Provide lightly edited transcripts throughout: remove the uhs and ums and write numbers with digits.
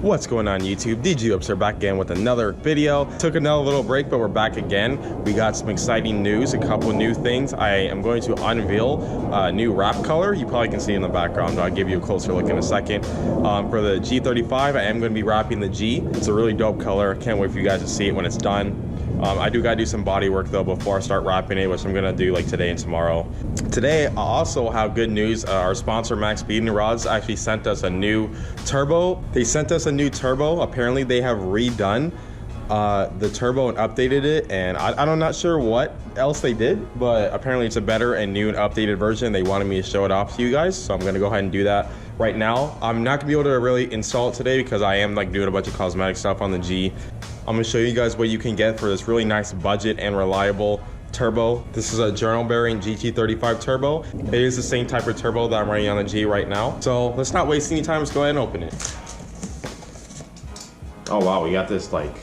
What's going on YouTube? DGWhipZ back again with another video. Took another little break, but we're back again. We got some exciting news, a couple new things. I am going to unveil a new wrap color. You probably can see in the background, but I'll give you a closer look in a second. For the G35, I am going to be wrapping the G. It's a really dope color. Can't wait for you guys to see it when it's done. I do gotta do some body work though before I start wrapping it, which I'm gonna do like today and tomorrow. Today, I also have good news. Our sponsor, Maxpeedingrods, actually sent us a new turbo. They sent us a new turbo. Apparently, they have redone the turbo and updated it, and I'm not sure what else they did, but apparently it's a better and new and updated version. They wanted me to show it off to you guys, so I'm gonna go ahead and do that right now. I'm not gonna be able to really install it today because I am like doing a bunch of cosmetic stuff on the G. I'm gonna show you guys what you can get for this really nice budget and reliable turbo. This is a journal bearing G35 turbo. It is the same type of turbo that I'm running on the G right now. So let's not waste any time, let's go ahead and open it. Oh wow, we got this like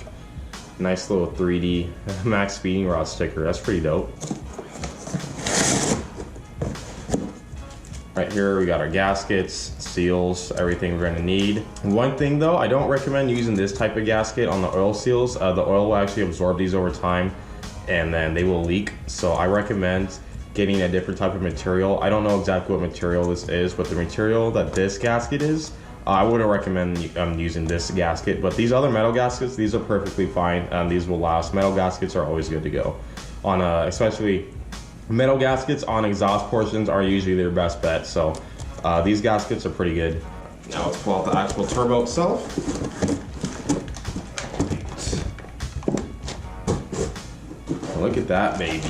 nice little 3D Maxpeedingrods sticker. That's pretty dope. Right here we got our gaskets, seals, everything we're gonna need. One thing though, I don't recommend using this type of gasket on the oil seals. The oil will actually absorb these over time and then they will leak. So I recommend getting a different type of material. I don't know exactly what material this is, but the material that this gasket is, I wouldn't recommend using this gasket, but these other metal gaskets, these are perfectly fine. These will last. Metal gaskets are always good to go. On especially metal gaskets on exhaust portions are usually their best bet. So these gaskets are pretty good. Now let's pull out the actual turbo itself. Look at that baby.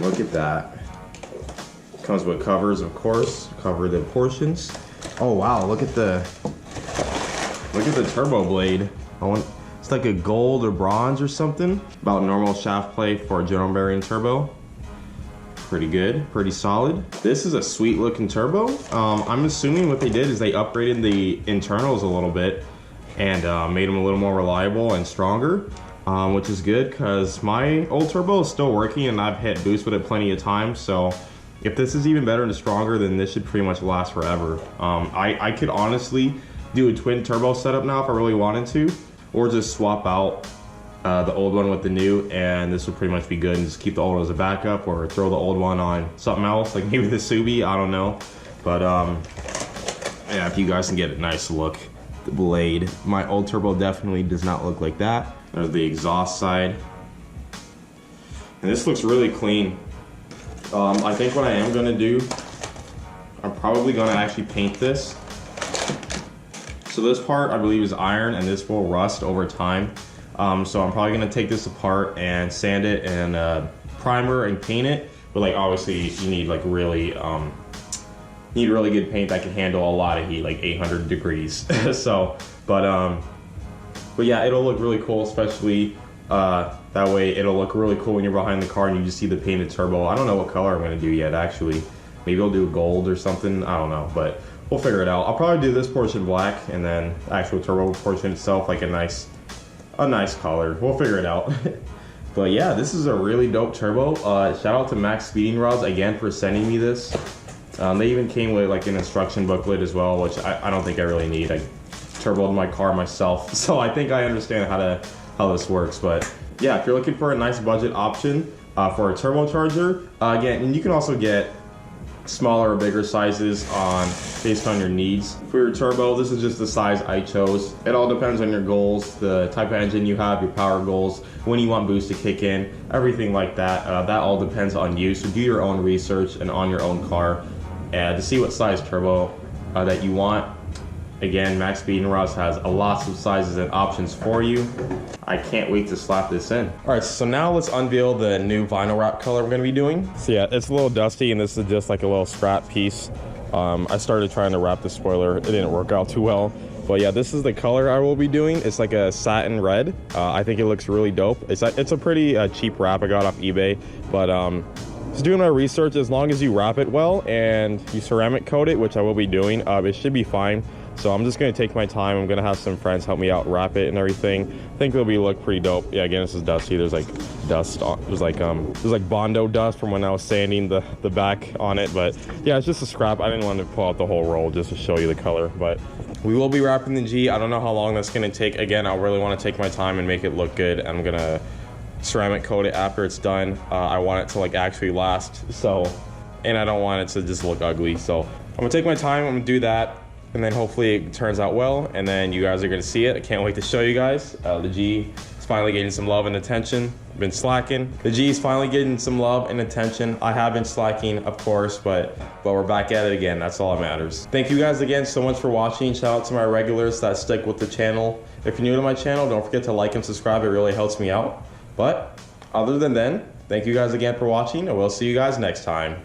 Look at that. Comes with covers, of course, cover the portions. Oh wow, look at the turbo blade. It's like a gold or bronze or something. About normal shaft play for a journal bearing turbo. Pretty good, pretty solid. This is a sweet looking turbo. I'm assuming what they did is they upgraded the internals a little bit and made them a little more reliable and stronger, which is good because my old turbo is still working and I've hit boost with it plenty of times. So if this is even better and stronger, then this should pretty much last forever. I could honestly do a twin turbo setup now if I really wanted to, or just swap out the old one with the new, and this would pretty much be good, and just keep the old one as a backup, or throw the old one on something else, like maybe the Subi, I don't know. But yeah, if you guys can get a nice look, the blade. My old turbo definitely does not look like that. There's the exhaust side. And this looks really clean. I think what I am gonna do, I'm probably gonna actually paint this. So this part I believe is iron and this will rust over time. So I'm probably gonna take this apart and sand it and primer and paint it. But like obviously you need like really good paint that can handle a lot of heat, like 800 degrees. So, but yeah, it'll look really cool, especially that way it'll look really cool when you're behind the car and you just see the painted turbo. I don't know what color I'm gonna do yet actually. Maybe I'll do gold or something, I don't know, but we'll figure it out. I'll probably do this portion black and then the actual turbo portion itself like a nice color. We'll figure it out. But yeah, this is a really dope turbo. Shout out to Maxpeedingrods again for sending me this. They even came with like an instruction booklet as well, which I don't think I really need. I turboed my car myself, so I think I understand how this works. But yeah, if you're looking for a nice budget option for a turbocharger, again, and you can also get smaller or bigger sizes based on your needs. For your turbo, this is just the size I chose. It all depends on your goals, the type of engine you have, your power goals, when you want boost to kick in, everything like that. That all depends on you, so do your own research and on your own car to see what size turbo that you want. Again, Maxpeedingrods has lots of sizes and options for you. I can't wait to slap this in. All right, so now let's unveil the new vinyl wrap color we're gonna be doing. So yeah, it's a little dusty and this is just like a little scrap piece. I started trying to wrap the spoiler. It didn't work out too well. But yeah, this is the color I will be doing. It's like a satin red. I think it looks really dope. It's a pretty cheap wrap I got off eBay, but just doing my research, as long as you wrap it well and you ceramic coat it, which I will be doing, it should be fine. So I'm just gonna take my time. I'm gonna have some friends help me out wrap it and everything. I think it'll look pretty dope. Yeah, again, this is dusty. There's like dust on, there's like Bondo dust from when I was sanding the back on it. But yeah, it's just a scrap. I didn't want to pull out the whole roll just to show you the color. But we will be wrapping the G. I don't know how long that's gonna take. Again, I really want to take my time and make it look good. I'm gonna ceramic coat it after it's done. I want it to like actually last. So, and I don't want it to just look ugly. So I'm gonna take my time. I'm gonna do that. And then hopefully it turns out well, and then you guys are gonna see it. I can't wait to show you guys. The G is finally getting some love and attention. I've been slacking. The G is finally getting some love and attention. I have been slacking, of course, but we're back at it again. That's all that matters. Thank you guys again so much for watching. Shout out to my regulars that stick with the channel. If you're new to my channel, don't forget to like and subscribe. It really helps me out. But other than then, thank you guys again for watching, and we'll see you guys next time.